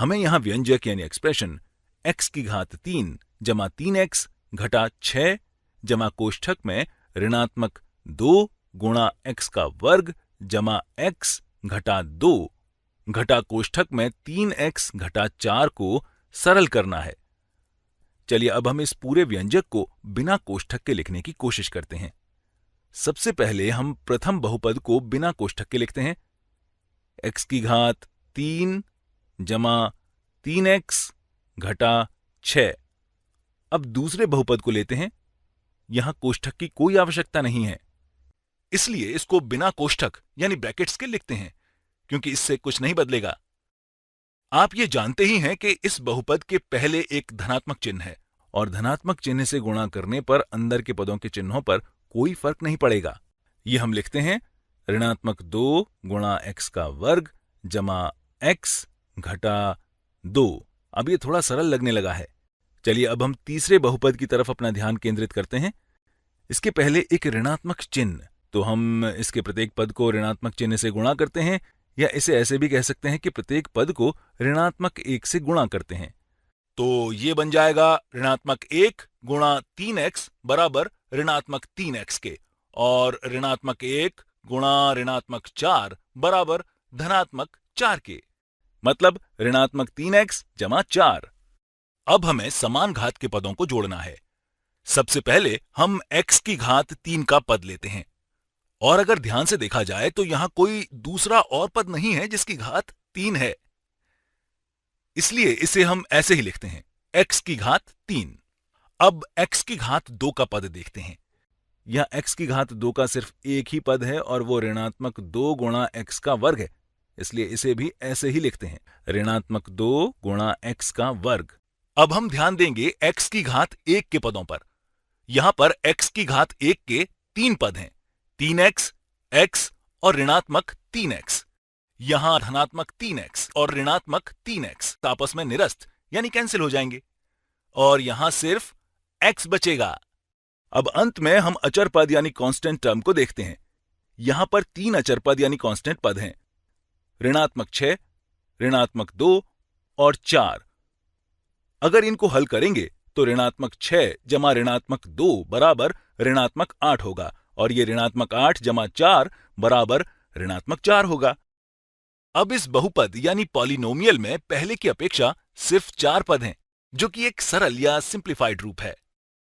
हमें यहां व्यंजक यानी एक्सप्रेशन x की घात 3 जमा 3x घटा 6 जमा कोष्ठक में ऋणात्मक 2 गुणा x का वर्ग जमा x घटा 2 घटा कोष्ठक में 3x घटा 4 को सरल करना है। चलिए अब हम इस पूरे व्यंजक को बिना कोष्ठक के लिखने की कोशिश करते हैं। सबसे पहले हम प्रथम बहुपद को बिना कोष्ठक के लिखते हैं। x की घात 3 जमा 3x घटा 6। अब दूसरे बहुपद को लेते हैं। यहां कोष्ठक की कोई आवश्यकता नहीं है, इसलिए इसको बिना कोष्ठक यानी ब्रैकेट्स के लिखते हैं, क्योंकि इससे कुछ नहीं बदलेगा। आप ये जानते ही हैं कि इस बहुपद के पहले एक धनात्मक चिन्ह है और धनात्मक चिन्ह से गुणा करने पर अंदर के पदों के चिन्हों पर कोई फर्क नहीं पड़ेगा। ये हम लिखते हैं ऋणात्मक 2 गुणा x का वर्ग जमा x घटा 2। अब ये थोड़ा सरल लगने लगा है। चलिए अब हम तीसरे बहुपद की तरफ अपना ध्यान केंद्रित करते हैं। इसके पहले एक ऋणात्मक चिन्ह, तो हम इसके प्रत्येक पद को ऋणात्मक चिन्ह से गुणा करते हैं, या इसे ऐसे भी कह सकते हैं कि प्रत्येक पद को ऋणात्मक 1 से गुणा करते हैं। तो ये बन जाएगा ऋणात्मक 1 गुणा 3x बराबर ऋणात्मक 3x के, और ऋणात्मक 1 गुणा ऋणात्मक 4 बराबर धनात्मक 4 के, मतलब ऋणात्मक 3x जमा 4। अब हमें समान घात के पदों को जोड़ना है। सबसे पहले हम x की घात 3 का पद लेते हैं, और अगर ध्यान से देखा जाए तो यहां कोई दूसरा और पद नहीं है जिसकी घात 3 है, इसलिए इसे हम ऐसे ही लिखते हैं x की घात 3। अब x की घात 2 का पद देखते हैं। यह x की घात 2 का सिर्फ एक ही पद है और वो ऋणात्मक 2 गुणा x का वर्ग है, इसलिए इसे भी ऐसे ही लिखते हैं ऋणात्मक 2 गुणा x का वर्ग। अब हम ध्यान देंगे x की घात 1 के पदों पर। यहां पर x की घात 1 के 3 पद हैं, 3x, x और ऋणात्मक 3x। यहां धनात्मक 3x और ऋणात्मक 3x आपस में निरस्त यानी कैंसिल हो जाएंगे, और यहां सिर्फ x बचेगा। अब अंत में हम अचर पद यानी कांस्टेंट टर्म को देखते हैं। यहां पर 3 अचर पद यानी कांस्टेंट पद हैं, ऋणात्मक 6, ऋणात्मक 2 और 4। अगर इनको हल करेंगे तो ऋणात्मक 6 जमा ऋणात्मक 2 बराबर ऋणात्मक 8 होगा, और ये ऋणात्मक 8 जमा 4 बराबर ऋणात्मक 4 होगा। अब इस बहुपद यानी पॉलिनोमियल में पहले की अपेक्षा सिर्फ 4 पद हैं, जो कि एक सरल या सिंप्लीफाइड रूप है।